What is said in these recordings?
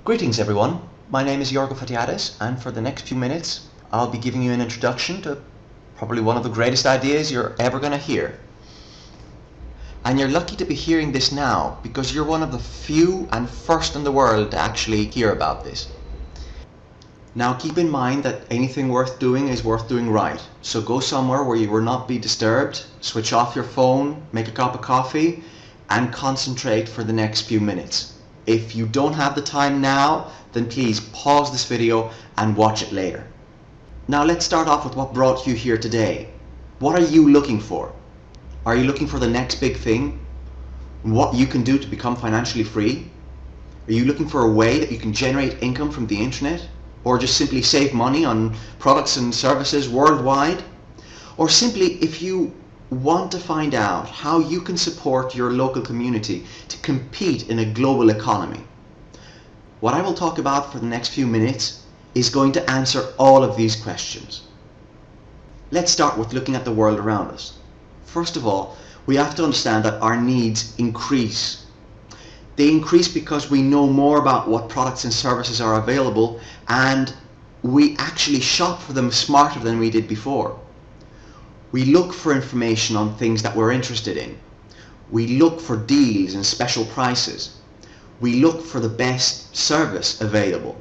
Greetings everyone, my name is Yorgo Fatiadis, and for the next few minutes I'll be giving you an introduction to probably one of the greatest ideas you're ever going to hear. And you're lucky to be hearing this now because you're one of the few and first in the world to actually hear about this. Now keep in mind that anything worth doing is worth doing right, so go somewhere where you will not be disturbed, switch off your phone, make a cup of coffee and concentrate for the next few minutes. If you don't have the time now, then please pause this video and watch it later. Now let's start off with what brought you here today. What are you looking for? Are you looking for the next big thing? What you can do to become financially free? Are you looking for a way that you can generate income from the internet? Or just simply save money on products and services worldwide? Or simply if you want to find out how you can support your local community to compete in a global economy? What I will talk about for the next few minutes is going to answer all of these questions. Let's start with looking at the world around us. First of all, we have to understand that our needs increase. They increase because we know more about what products and services are available, and we actually shop for them smarter than we did before. We look for information on things that we're interested in. We look for deals and special prices. We look for the best service available.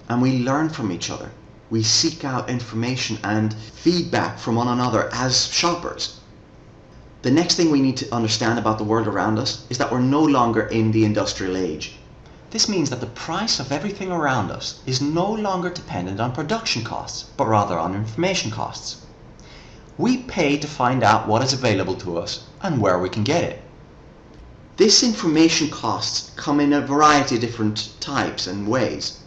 And we learn from each other. We seek out information and feedback from one another as shoppers. The next thing we need to understand about the world around us is that we're no longer in the industrial age. This means that the price of everything around us is no longer dependent on production costs, but rather on information costs. We pay to find out what is available to us and where we can get it. This information costs come in a variety of different types and ways.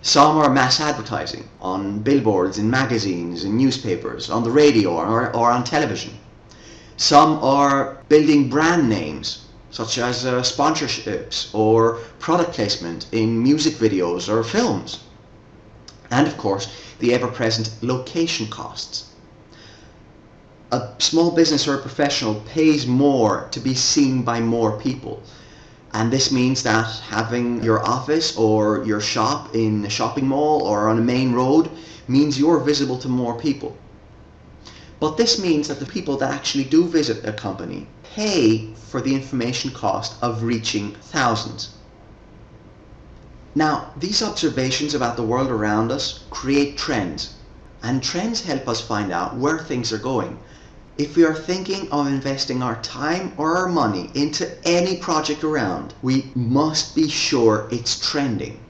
Some are mass advertising on billboards, in magazines, in newspapers, on the radio or on television. Some are building brand names such as sponsorships or product placement in music videos or films. And of course the ever-present location costs. A small business or a professional pays more to be seen by more people, and this means that having your office or your shop in a shopping mall or on a main road means you're visible to more people. But this means that the people that actually do visit a company pay for the information cost of reaching thousands. Now, these observations about the world around us create trends, and trends help us find out where things are going. If we are thinking of investing our time or our money into any project around, we must be sure it's trending.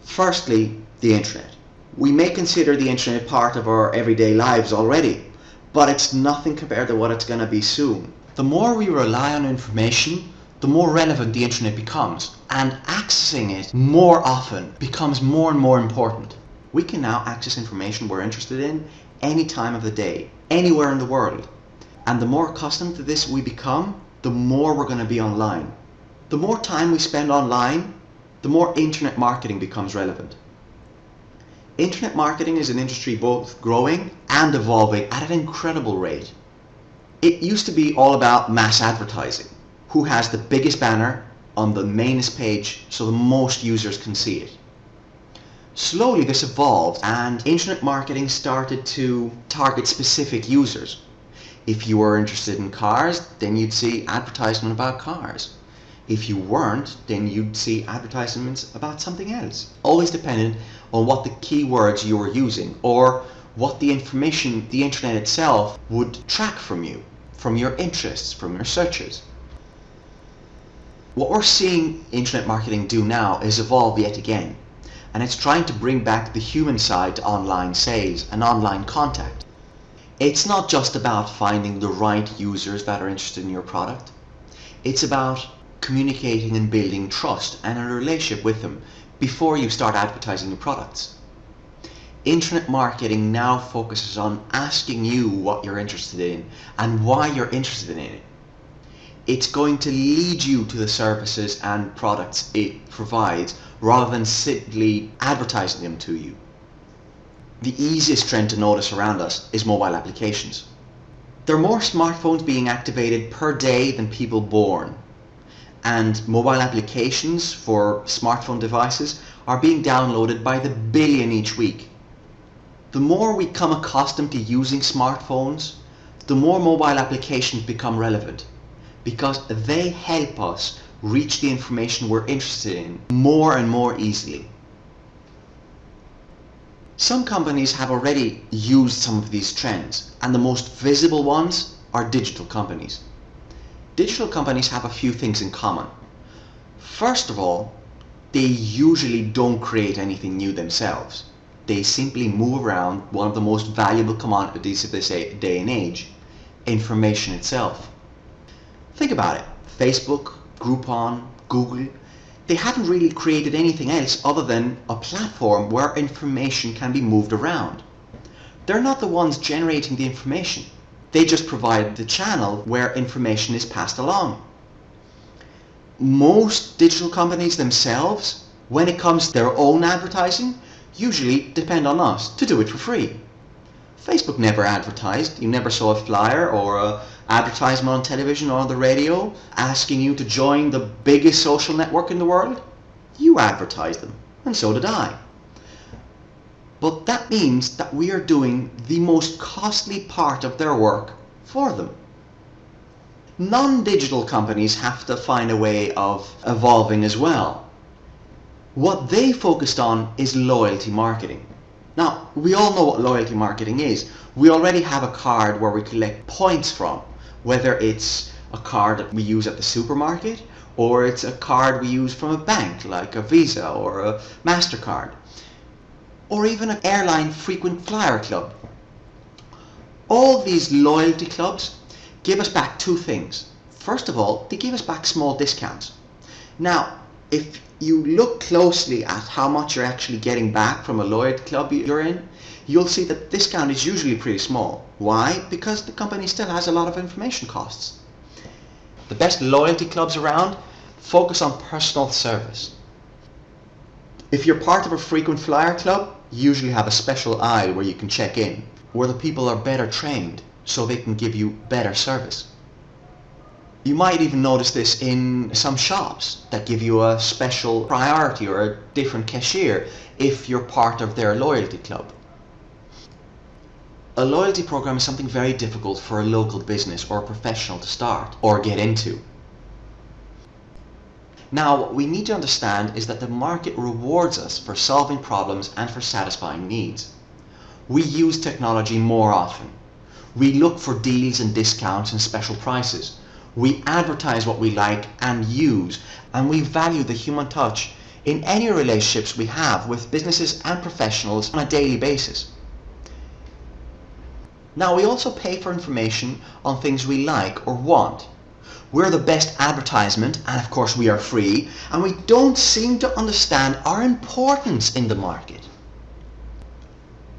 Firstly, the internet. We may consider the internet part of our everyday lives already, but it's nothing compared to what it's going to be soon. The more we rely on information, the more relevant the internet becomes, and accessing it more often becomes more and more important. We can now access information we're interested in any time of the day, anywhere in the world. And the more accustomed to this we become, the more we're going to be online. The more time we spend online, the more internet marketing becomes relevant. Internet marketing is an industry both growing and evolving at an incredible rate. It used to be all about mass advertising. Who has the biggest banner on the mainest page so the most users can see it? Slowly this evolved and internet marketing started to target specific users. If you were interested in cars, then you'd see advertisement about cars. If you weren't, then you'd see advertisements about something else. Always dependent on what the keywords you were using or what the information the internet itself would track from you, from your interests, from your searches. What we're seeing internet marketing do now is evolve yet again, and it's trying to bring back the human side to online sales and online contact. It's not just about finding the right users that are interested in your product. It's about communicating and building trust and a relationship with them before you start advertising your products. Internet marketing now focuses on asking you what you're interested in and why you're interested in it. It's going to lead you to the services and products it provides rather than simply advertising them to you. The easiest trend to notice around us is mobile applications. There are more smartphones being activated per day than people born. and mobile applications for smartphone devices are being downloaded by the billion each week. The more we come accustomed to using smartphones, the more mobile applications become relevant, because they help us reach the information we're interested in more and more easily. Some companies have already used some of these trends, and the most visible ones are digital companies. Digital companies have a few things in common. First of all, they usually don't create anything new themselves. They simply move around one of the most valuable commodities of this day and age, information itself. Think about it. Facebook, Groupon, Google, they haven't really created anything else other than a platform where information can be moved around. They're not the ones generating the information. They just provide the channel where information is passed along. Most digital companies themselves, when it comes to their own advertising, usually depend on us to do it for free. Facebook never advertised. You never saw a flyer or an advertisement on television or on the radio asking you to join the biggest social network in the world. You advertised them, and so did I. But that means that we are doing the most costly part of their work for them. Non-digital companies have to find a way of evolving as well. What they focused on is loyalty marketing. Now, we all know what loyalty marketing is. We already have a card where we collect points from, whether it's a card that we use at the supermarket or it's a card we use from a bank like a Visa or a MasterCard, or even an airline frequent flyer club. All these loyalty clubs give us back two things. First of all, they give us back small discounts. Now, if you look closely at how much you're actually getting back from a loyalty club you're in, you'll see that the discount is usually pretty small. Why? Because the company still has a lot of information costs. The best loyalty clubs around focus on personal service. If you're part of a frequent flyer club, you usually have a special aisle where you can check in, where the people are better trained so they can give you better service. You might even notice this in some shops that give you a special priority or a different cashier if you're part of their loyalty club. A loyalty program is something very difficult for a local business or a professional to start or get into. Now, what we need to understand is that the market rewards us for solving problems and for satisfying needs. We use technology more often. We look for deals and discounts and special prices. We advertise what we like and use, and we value the human touch in any relationships we have with businesses and professionals on a daily basis. Now, we also pay for information on things we like or want. We're the best advertisement, and of course we are free, and we don't seem to understand our importance in the market.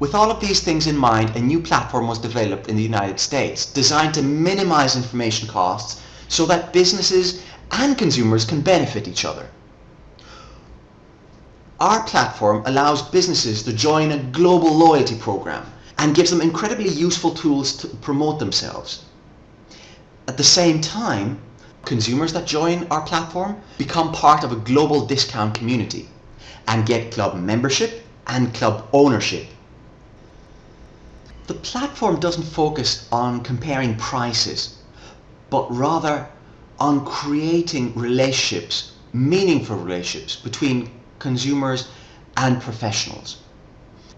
With all of these things in mind, a new platform was developed in the United States designed to minimize information costs so that businesses and consumers can benefit each other. Our platform allows businesses to join a global loyalty program and gives them incredibly useful tools to promote themselves. At the same time, consumers that join our platform become part of a global discount community and get club membership and club ownership. The platform doesn't focus on comparing prices, but rather on creating relationships, meaningful relationships between consumers and professionals.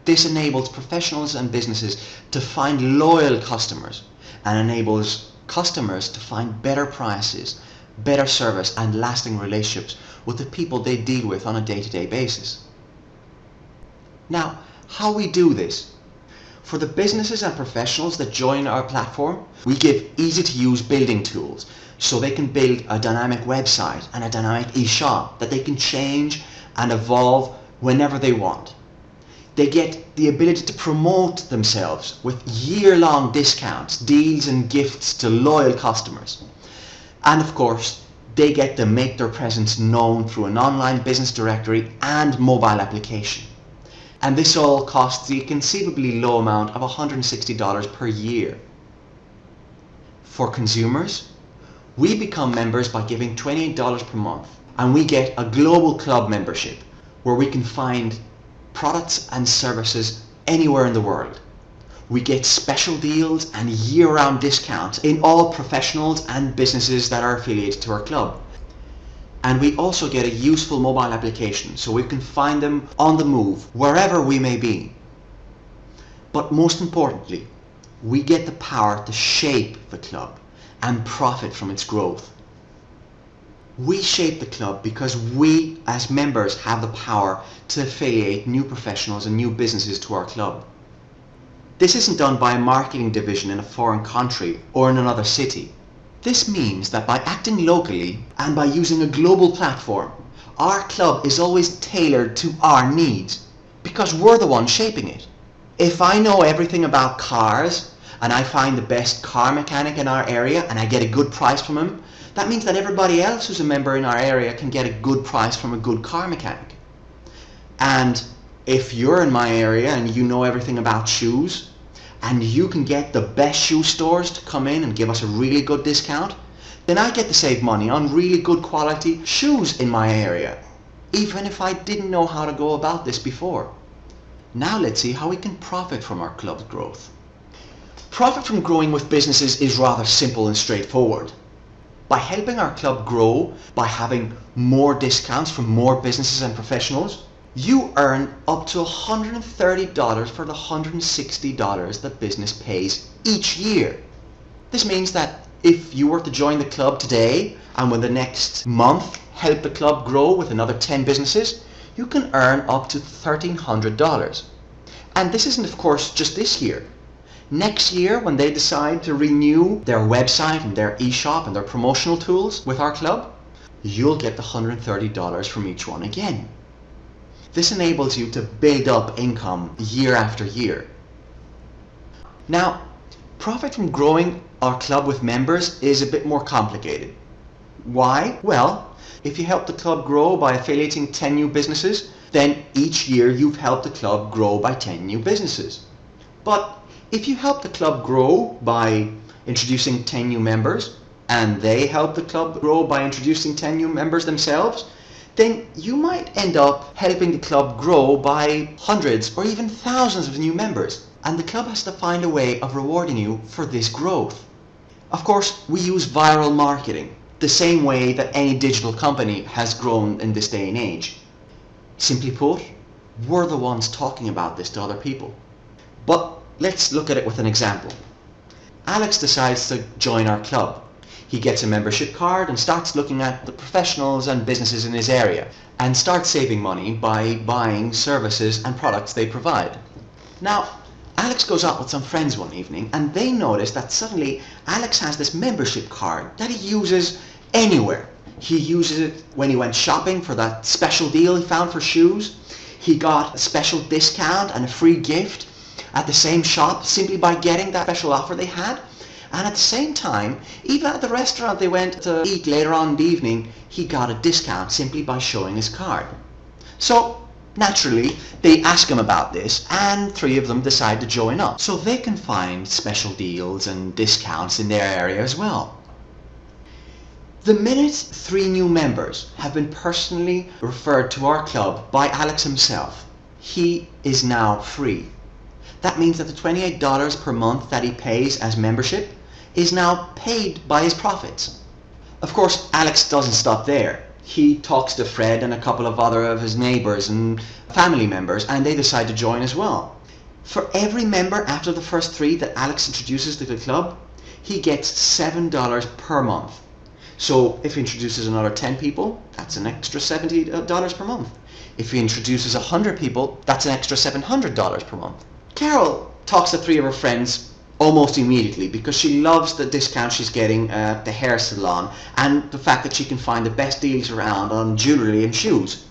This enables professionals and businesses to find loyal customers and enables customers to find better prices, better service and lasting relationships with the people they deal with on a day-to-day basis. Now, how we do this? For the businesses and professionals that join our platform, we give easy-to-use building tools so they can build a dynamic website and a dynamic e-shop that they can change and evolve whenever they want. They get the ability to promote themselves with year-long discounts, deals and gifts to loyal customers. And of course, they get to make their presence known through an online business directory and mobile application. And this all costs the conceivably low amount of $160 per year. For consumers, We become members by giving $28 per month, and we get a global club membership where we can find products and services anywhere in the world. We get special deals and year-round discounts in all professionals and businesses that are affiliated to our club. And we also get a useful mobile application so we can find them on the move wherever we may be. But most importantly, we get the power to shape the club and profit from its growth. We shape the club because we as members have the power to affiliate new professionals and new businesses to our club. This isn't done by a marketing division in a foreign country or in another city. This means that by acting locally and by using a global platform, our club is always tailored to our needs because we're the ones shaping it. If I know everything about cars and I find the best car mechanic in our area and I get a good price from him, that means that everybody else who's a member in our area can get a good price from a good car mechanic. And if you're in my area and you know everything about shoes, and you can get the best shoe stores to come in and give us a really good discount, then I get to save money on really good quality shoes in my area, even if I didn't know how to go about this before. Now let's see how we can profit from our club's growth. Profit from growing with businesses is rather simple and straightforward. By helping our club grow, by having more discounts from more businesses and professionals, you earn up to $130 for the $160 that business pays each year. This means that if you were to join the club today and within the next month help the club grow with another 10 businesses, you can earn up to $1,300. And this isn't of course just this year. Next year when they decide to renew their website and their e-shop and their promotional tools with our club, you'll get the $130 from each one again. This enables you to build up income year after year. Now, profit from growing our club with members is a bit more complicated. Why? Well, if you help the club grow by affiliating 10 new businesses, then each year you've helped the club grow by 10 new businesses. But if you help the club grow by introducing 10 new members, and they help the club grow by introducing 10 new members themselves, then you might end up helping the club grow by hundreds or even thousands of new members, and the club has to find a way of rewarding you for this growth. Of course, we use viral marketing, the same way that any digital company has grown in this day and age. Simply put, we're the ones talking about this to other people. But let's look at it with an example. Alex decides to join our club. He gets a membership card and starts looking at the professionals and businesses in his area and starts saving money by buying services and products they provide. Now, Alex goes out with some friends one evening and they notice that suddenly Alex has this membership card that he uses anywhere. He uses it when he went shopping for that special deal he found for shoes. He got a special discount and a free gift at the same shop simply by getting that special offer they had. And at the same time, even at the restaurant they went to eat later on in the evening, he got a discount simply by showing his card. So, naturally, they ask him about this, and 3 of them decide to join up, so they can find special deals and discounts in their area as well. The minute 3 new members have been personally referred to our club by Alex himself, he is now free. That means that the $28 per month that he pays as membership is now paid by his profits. Of course, Alex doesn't stop there. He talks to Fred and a couple of other of his neighbors and family members, and they decide to join as well. For every member after the first 3 that Alex introduces to the club, he gets $7 per month. So if he introduces another 10 people, that's an extra $70 per month. If he introduces 100 people, that's an extra $700 per month. Carol talks to 3 of her friends almost immediately because she loves the discount she's getting at the hair salon and the fact that she can find the best deals around on jewellery and shoes.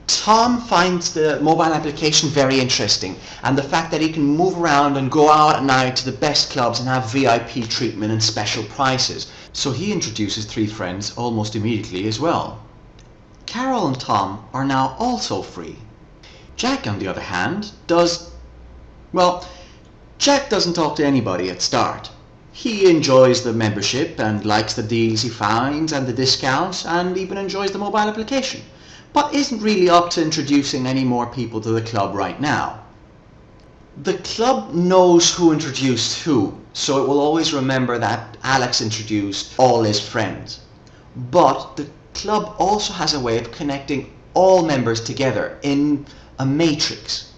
Tom finds the mobile application very interesting and the fact that he can move around and go out at night to the best clubs and have VIP treatment and special prices. So he introduces 3 friends almost immediately as well. Carol and Tom are now also free. Jack, on the other hand, Jack doesn't talk to anybody at start. He enjoys the membership and likes the deals he finds and the discounts and even enjoys the mobile application, but isn't really up to introducing any more people to the club right now. The club knows who introduced who, so it will always remember that Alex introduced all his friends. But the club also has a way of connecting all members together in a matrix.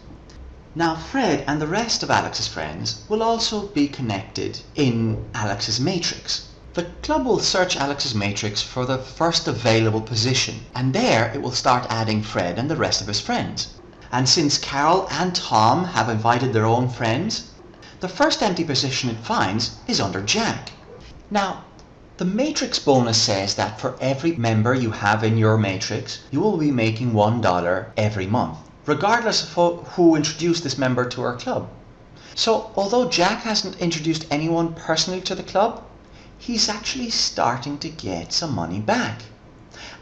Now Fred and the rest of Alex's friends will also be connected in Alex's matrix. The club will search Alex's matrix for the first available position, and there it will start adding Fred and the rest of his friends. And since Carol and Tom have invited their own friends, the first empty position it finds is under Jack. Now, the matrix bonus says that for every member you have in your matrix, you will be making $1 every month, regardless of who introduced this member to our club. So, although Jack hasn't introduced anyone personally to the club, he's actually starting to get some money back.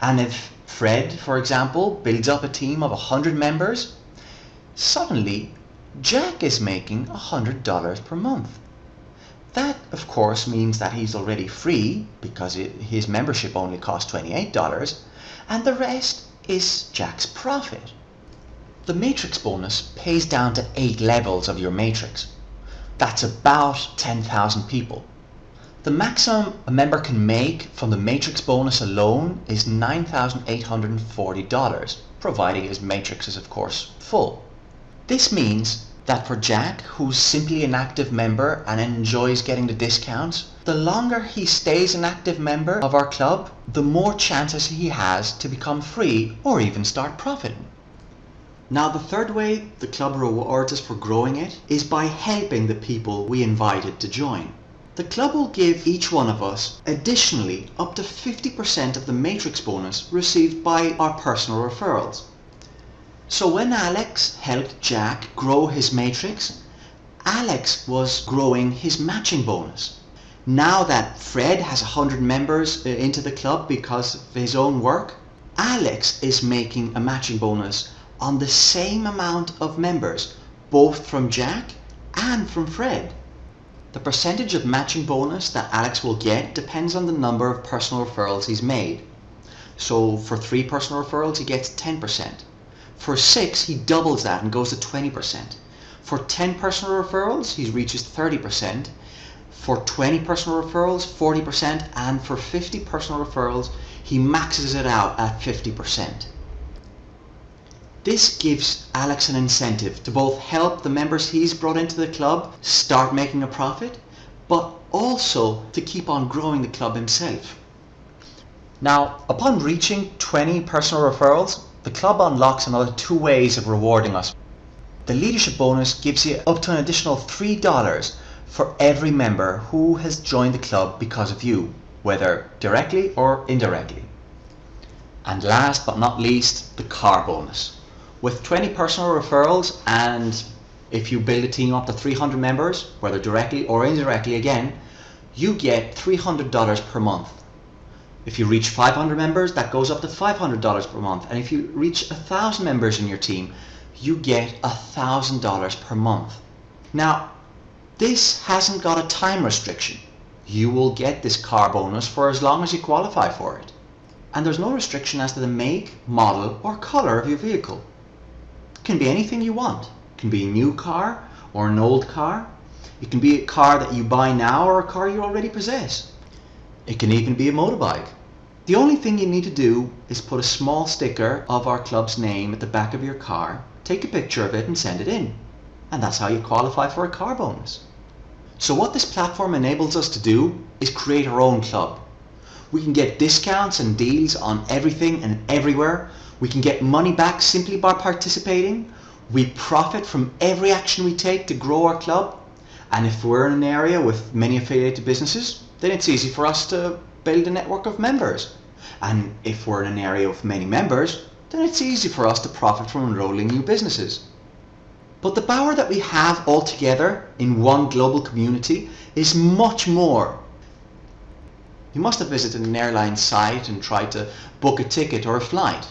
And if Fred, for example, builds up a team of 100 members, suddenly Jack is making $100 per month. That, of course, means that he's already free because his membership only costs $28, and the rest is Jack's profit. The matrix bonus pays down to 8 levels of your matrix. That's about 10,000 people. The maximum a member can make from the matrix bonus alone is $9,840, providing his matrix is of course full. This means that for Jack, who's simply an active member and enjoys getting the discounts, the longer he stays an active member of our club, the more chances he has to become free or even start profiting. Now the third way the club rewards us for growing it is by helping the people we invited to join. The club will give each one of us additionally up to 50% of the matrix bonus received by our personal referrals. So when Alex helped Jack grow his matrix, Alex was growing his matching bonus. Now that Fred has 100 members into the club because of his own work, Alex is making a matching bonus on the same amount of members, both from Jack and from Fred. The percentage of matching bonus that Alex will get depends on the number of personal referrals he's made. So for 3 personal referrals he gets 10%. For 6 he doubles that and goes to 20%. For 10 personal referrals he reaches 30%. For 20 personal referrals 40%, and for 50 personal referrals he maxes it out at 50%. This gives Alex an incentive to both help the members he's brought into the club start making a profit, but also to keep on growing the club himself. Now, upon reaching 20 personal referrals, the club unlocks another 2 ways of rewarding us. The leadership bonus gives you up to an additional $3 for every member who has joined the club because of you, whether directly or indirectly. And last but not least, the car bonus. With 20 personal referrals, and if you build a team up to 300 members, whether directly or indirectly again, you get $300 per month. If you reach 500 members, that goes up to $500 per month. And if you reach 1,000 members in your team, you get $1,000 per month. Now, this hasn't got a time restriction. You will get this car bonus for as long as you qualify for it. And there's no restriction as to the make, model, or color of your vehicle. It can be anything you want. It can be a new car or an old car. It can be a car that you buy now or a car you already possess. It can even be a motorbike. The only thing you need to do is put a small sticker of our club's name at the back of your car, take a picture of it and send it in. And that's how you qualify for a car bonus. So what this platform enables us to do is create our own club. We can get discounts and deals on everything and everywhere. We can get money back simply by participating. We profit from every action we take to grow our club. And if we're in an area with many affiliated businesses, then it's easy for us to build a network of members. And if we're in an area with many members, then it's easy for us to profit from enrolling new businesses. But the power that we have all together in one global community is much more. You must have visited an airline site and tried to book a ticket or a flight.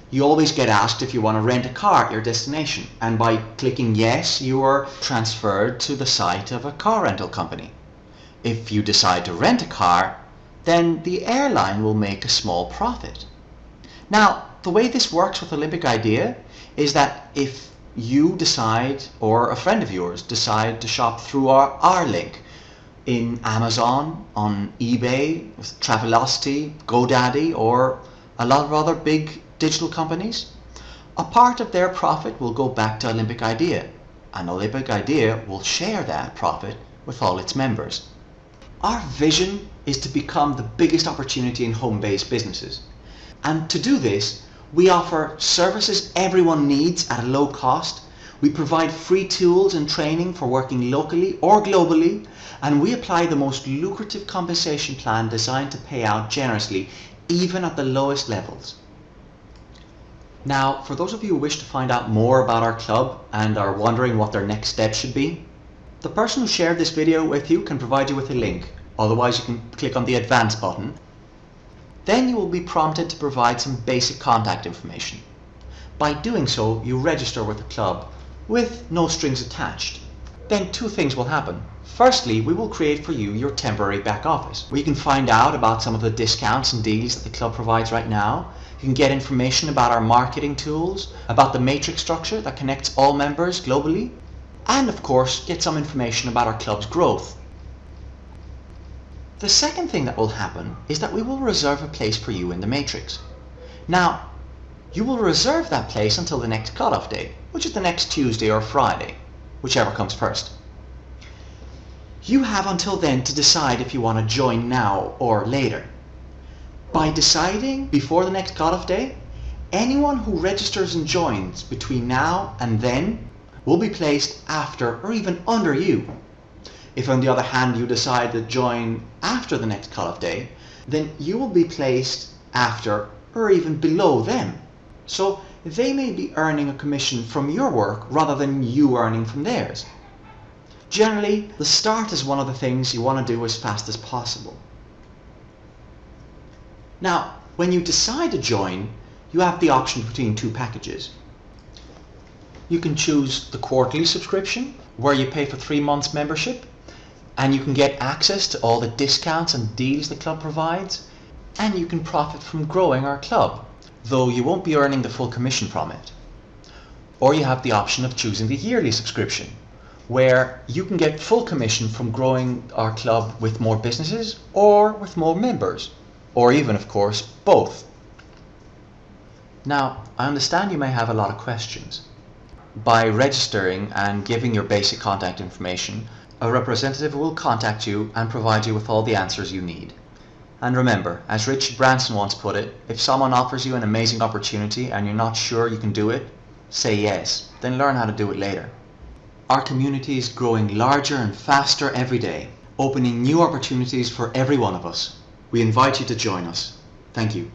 You always get asked if you want to rent a car at your destination, and by clicking yes, you are transferred to the site of a car rental company. If you decide to rent a car, then the airline will make a small profit. Now, the way this works with Olympic Idea is that if you decide, or a friend of yours decide to shop through our link in Amazon, on eBay, Travelocity, GoDaddy, or a lot of other big digital companies, a part of their profit will go back to Olympic Idea, and Olympic Idea will share that profit with all its members. Our vision is to become the biggest opportunity in home-based businesses. And to do this, we offer services everyone needs at a low cost. We provide free tools and training for working locally or globally, and we apply the most lucrative compensation plan designed to pay out generously, even at the lowest levels. Now, for those of you who wish to find out more about our club and are wondering what their next step should be, the person who shared this video with you can provide you with a link. Otherwise, you can click on the Advance button. Then you will be prompted to provide some basic contact information. By doing so, you register with the club with no strings attached. Then two things will happen. Firstly, we will create for you your temporary back office, where you can find out about some of the discounts and deals that the club provides right now. You can get information about our marketing tools, about the matrix structure that connects all members globally, and of course, get some information about our club's growth. The second thing that will happen is that we will reserve a place for you in the matrix. Now, you will reserve that place until the next cutoff date, which is the next Tuesday or Friday, whichever comes first. You have until then to decide if you want to join now or later. By deciding before the next cutoff day, anyone who registers and joins between now and then will be placed after or even under you. If on the other hand you decide to join after the next cutoff day, then you will be placed after or even below them. So they may be earning a commission from your work rather than you earning from theirs. Generally, the start is one of the things you want to do as fast as possible. Now, when you decide to join, you have the option between two packages. You can choose the quarterly subscription, where you pay for 3 months membership, and you can get access to all the discounts and deals the club provides, and you can profit from growing our club, though you won't be earning the full commission from it. Or you have the option of choosing the yearly subscription, where you can get full commission from growing our club with more businesses or with more members, or even, of course, both. Now, I understand you may have a lot of questions. By registering and giving your basic contact information, a representative will contact you and provide you with all the answers you need. And remember, as Richard Branson once put it, if someone offers you an amazing opportunity and you're not sure you can do it, say yes, then learn how to do it later. Our community is growing larger and faster every day, opening new opportunities for every one of us. We invite you to join us. Thank you.